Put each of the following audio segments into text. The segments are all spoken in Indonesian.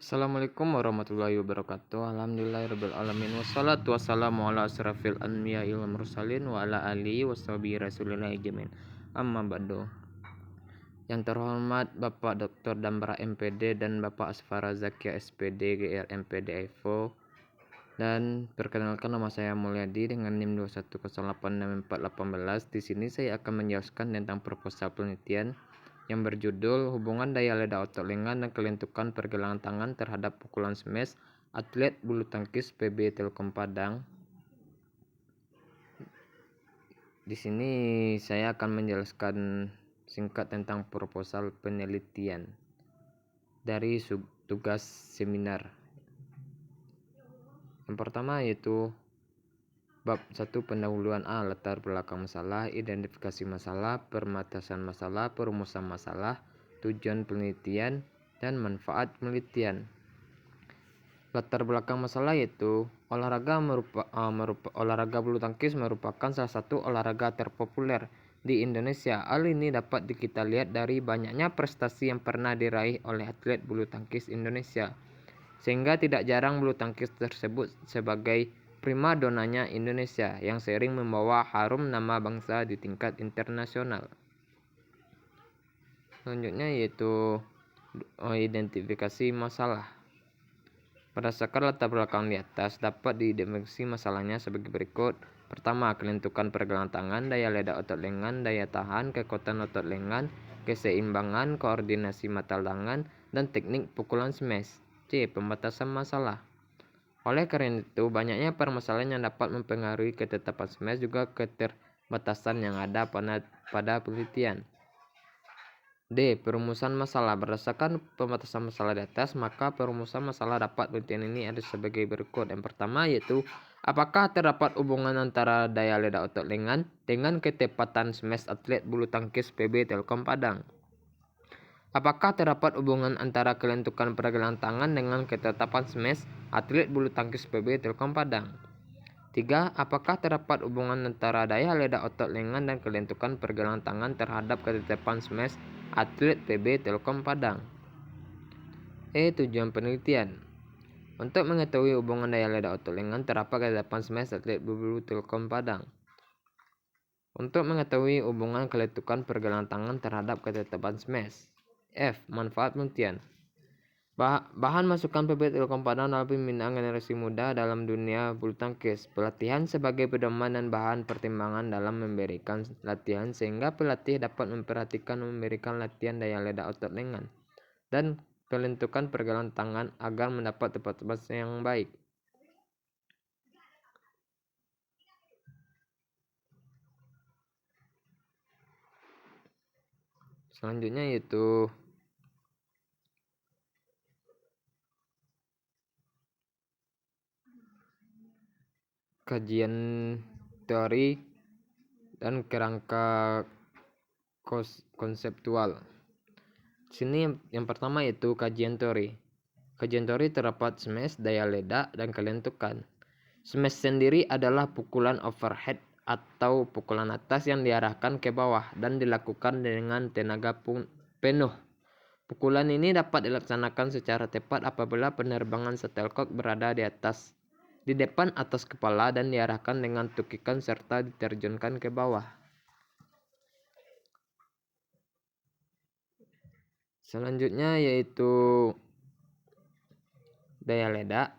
Assalamualaikum warahmatullahi wabarakatuh. Alhamdulillahirabbil alamin wassalatu wassalamu ala asrafil anbiya'i wal mursalin wa ala alihi washabihi rasulillah jamin. Amma ba'du. Yang terhormat Bapak Dr. Dambra MPD dan Bapak Asfara Zakia SPD GR MPD IFO. Dan perkenalkan, nama saya Mulyadi dengan NIM 210864818. Di sini saya akan menjelaskan tentang proposal penelitian yang berjudul hubungan daya ledak otot lengan dan kelentukan pergelangan tangan terhadap pukulan smash atlet bulu tangkis PB Telkom Padang. Di sini saya akan menjelaskan singkat tentang proposal penelitian dari tugas seminar. Yang pertama yaitu bab 1 pendahuluan A, latar belakang masalah, identifikasi masalah, permatasan masalah, perumusan masalah, tujuan penelitian, dan manfaat penelitian. Latar belakang masalah yaitu olahraga bulu tangkis merupakan salah satu olahraga terpopuler di Indonesia. Hal ini dapat kita lihat dari banyaknya prestasi yang pernah diraih oleh atlet bulu tangkis Indonesia, sehingga tidak jarang bulu tangkis tersebut sebagai primadonanya Indonesia yang sering membawa harum nama bangsa di tingkat internasional. Selanjutnya yaitu identifikasi masalah. Berdasarkan latar belakang di atas, dapat diidentifikasi masalahnya sebagai berikut. Pertama, kelentukan pergelangan tangan, daya ledak otot lengan, daya tahan, kekuatan otot lengan, keseimbangan, koordinasi mata tangan, dan teknik pukulan smash. C. Pembatasan masalah. Oleh karena itu, banyaknya permasalahan yang dapat mempengaruhi ketetapan smash juga keterbatasan yang ada pada penelitian. D. Perumusan masalah. Berdasarkan pembatasan masalah di atas, maka perumusan masalah dapat penelitian ini ada sebagai berikut. Yang pertama yaitu, apakah terdapat hubungan antara daya ledak otot lengan dengan ketepatan smash atlet bulu tangkis PB Telkom Padang? Apakah terdapat hubungan antara kelentukan pergelangan tangan dengan ketetapan smash atlet bulu tangkis PB Telkom Padang? 3. Apakah terdapat hubungan antara daya ledak otot lengan dan kelentukan pergelangan tangan terhadap ketetapan smash atlet PB Telkom Padang? E. Tujuan penelitian. Untuk mengetahui hubungan daya ledak otot lengan terhadap ketetapan smash atlet bulu Telkom Padang. Untuk mengetahui hubungan kelentukan pergelangan tangan terhadap ketetapan smash. F. Manfaat penelitian. Bahan masukan PB Telkom Padang dalam pembinaan generasi muda dalam dunia bulu tangkis. Pelatihan sebagai pedoman dan bahan pertimbangan dalam memberikan latihan, sehingga pelatih dapat memperhatikan memberikan latihan daya ledak otot lengan dan kelentukan pergelangan tangan agar mendapat tempat yang baik. Selanjutnya yaitu kajian teori dan kerangka konseptual. Sini yang pertama yaitu kajian teori. Kajian teori terdapat smash, daya ledak, dan kelentukan. Smash sendiri adalah pukulan overhead atau pukulan atas yang diarahkan ke bawah dan dilakukan dengan tenaga penuh. Pukulan ini dapat dilaksanakan secara tepat apabila penerbangan shuttlecock berada di depan atas kepala dan diarahkan dengan tukikan serta diterjunkan ke bawah. Selanjutnya yaitu daya ledak,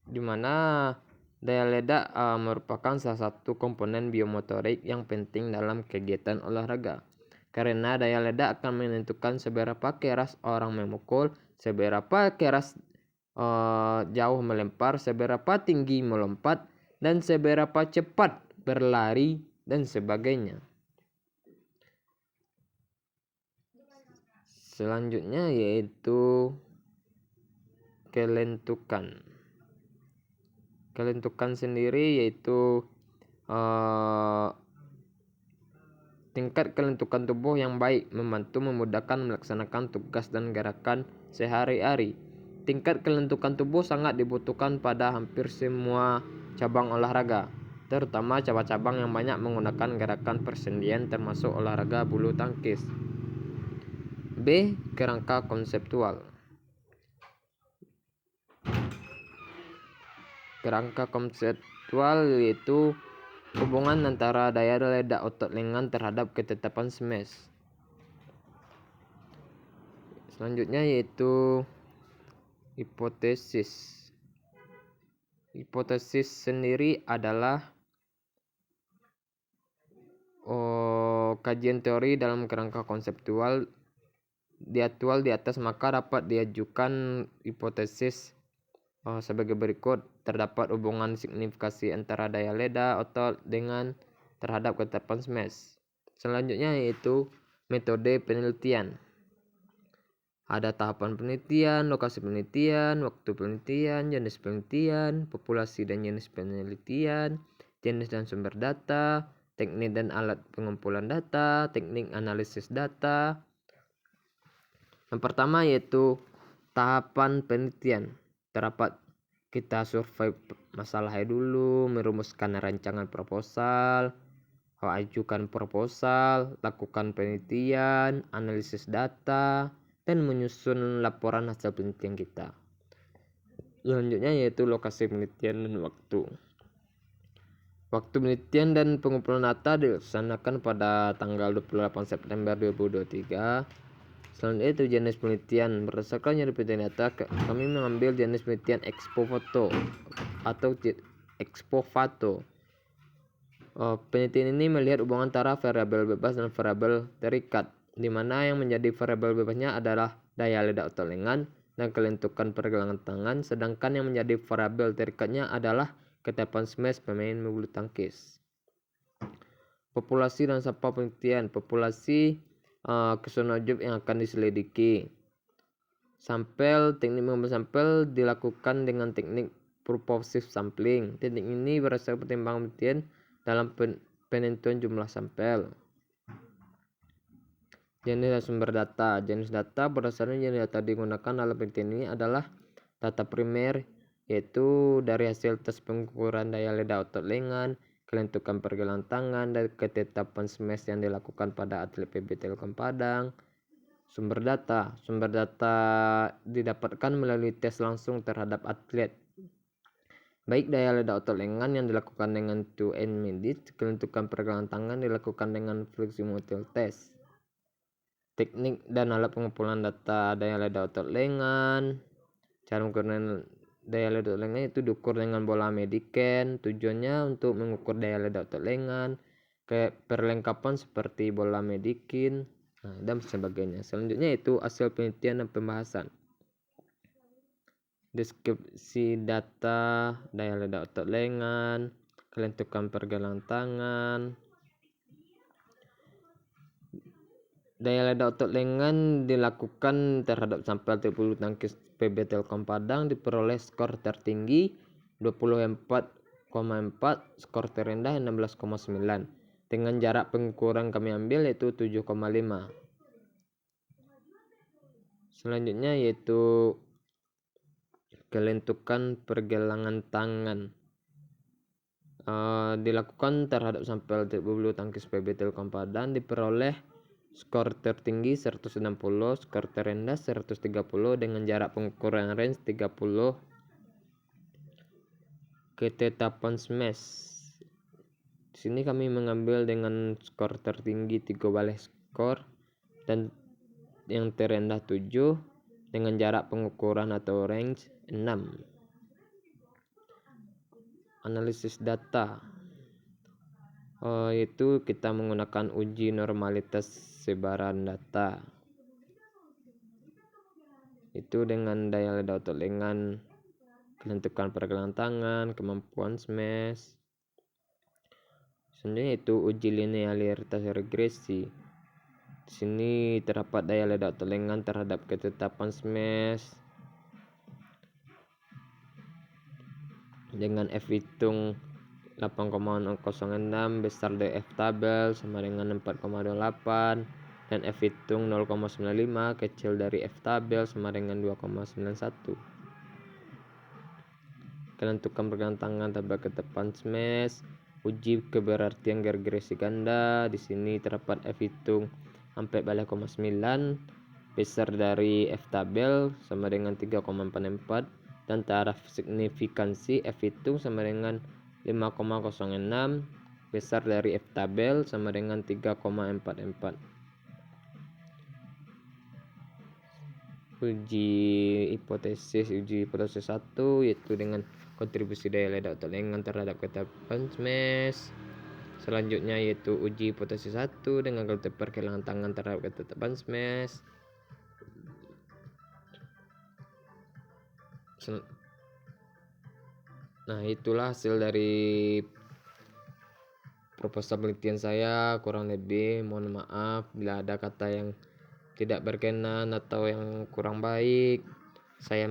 di mana daya ledak merupakan salah satu komponen biomotorik yang penting dalam kegiatan olahraga. Karena daya ledak akan menentukan seberapa keras orang memukul, seberapa keras jauh melempar, seberapa tinggi melompat, dan seberapa cepat berlari, dan sebagainya. Selanjutnya yaitu kelentukan. Kelentukan sendiri yaitu tingkat kelentukan tubuh yang baik membantu memudahkan melaksanakan tugas dan gerakan sehari-hari. Tingkat kelentukan tubuh sangat dibutuhkan pada hampir semua cabang olahraga, terutama cabang-cabang yang banyak menggunakan gerakan persendian termasuk olahraga bulu tangkis. B. Kerangka konseptual. Kerangka konseptual yaitu hubungan antara daya ledak otot lengan terhadap ketetapan smash. Selanjutnya yaitu hipotesis. Hipotesis sendiri adalah kajian teori dalam kerangka konseptual diatur di atas, maka dapat diajukan hipotesis sebagai berikut. Terdapat hubungan signifikasi antara daya ledak otot dengan terhadap ketetapan smash. Selanjutnya yaitu metode penelitian. Ada tahapan penelitian, lokasi penelitian, waktu penelitian, jenis penelitian, populasi dan jenis penelitian, jenis dan sumber data, teknik dan alat pengumpulan data, teknik analisis data. Yang pertama yaitu tahapan penelitian. Terdapat kita survei masalahnya dulu, merumuskan rancangan proposal, ajukan proposal, lakukan penelitian, analisis data, dan menyusun laporan hasil penelitian kita. Selanjutnya yaitu lokasi penelitian dan waktu. Waktu penelitian dan pengumpulan data dilaksanakan pada tanggal 28 September 2023. Selanjutnya itu jenis penelitian. Berdasarkan jenis penelitian data, kami mengambil jenis penelitian expo foto. Penelitian ini melihat hubungan antara variabel bebas dan variabel terikat, di mana yang menjadi variabel bebasnya adalah daya ledak otot lengan dan kelentukan pergelangan tangan, sedangkan yang menjadi variabel terikatnya adalah ketetapan smash pemain bulu tangkis. Populasi dan sampel penelitian. Populasi keseluruhan objek yang akan diselidiki. Teknik mengambil sampel dilakukan dengan teknik purposive sampling. Teknik ini berdasarkan pertimbangan penelitian dalam penentuan jumlah sampel. Jenis dan sumber data. Jenis data berdasarkan jenis data digunakan dalam penelitian ini adalah data primer, yaitu dari hasil tes pengukuran daya ledak otot lengan, kelentukan pergelangan tangan, dan ketetapan smash yang dilakukan pada atlet PB Telkom Padang. Sumber data didapatkan melalui tes langsung terhadap atlet, baik daya ledak otot lengan yang dilakukan dengan 2N medit, kelentukan pergelangan tangan dilakukan dengan fleximotor test. Teknik dan alat pengumpulan data daya ledak otot lengan. Cara mengukur daya ledak otot lengan itu diukur dengan bola Mediken. Tujuannya untuk mengukur daya ledak otot lengan, kayak perlengkapan seperti bola Mediken, dan sebagainya. Selanjutnya itu hasil penelitian dan pembahasan. Deskripsi data daya ledak otot lengan, kelentukan pergelangan tangan. Daya ledak otot lengan dilakukan terhadap sampel bulu tangkis PB Telkom Padang, diperoleh skor tertinggi 24,4, skor terendah 16,9. Dengan jarak pengukuran kami ambil yaitu 7,5. Selanjutnya yaitu kelentukan pergelangan tangan. Dilakukan terhadap sampel bulu tangkis PB Telkom Padang, diperoleh skor tertinggi 160, skor terendah 130 dengan jarak pengukuran range 30. Ketetapan smash. Di sini kami mengambil dengan skor tertinggi 3 balai skor dan yang terendah 7 dengan jarak pengukuran atau range 6. Analisis data. Yaitu kita menggunakan uji normalitas sebaran data, itu dengan daya ledak otot lengan, kelentukan pergelangan tangan, kemampuan smash. Selanjutnya itu uji linearitas regresi. Di sini terdapat daya ledak otot lengan terhadap ketetapan smash dengan F hitung 8,006 besar dari F tabel sama dengan 4,28 dan F hitung 0,95 kecil dari F tabel sama dengan 2,91. Kelentukan pergelangan tangan terhadap ketetapan smash. Uji keberartian regresi ganda. Di sini terdapat F hitung 4,9 besar dari F tabel sama dengan 3,44 dan taraf signifikansi F hitung sama dengan 5,06, besar dari F tabel sama dengan 3,44. Uji hipotesis 1 yaitu dengan kontribusi daya ledak atau lengan terhadap ketetapan smash. Selanjutnya yaitu uji hipotesis 1 dengan kalau pergelangan tangan terhadap ketetapan smash. Nah, itulah hasil dari proposal penelitian saya. Kurang lebih mohon maaf bila ada kata yang tidak berkenan atau yang kurang baik. Saya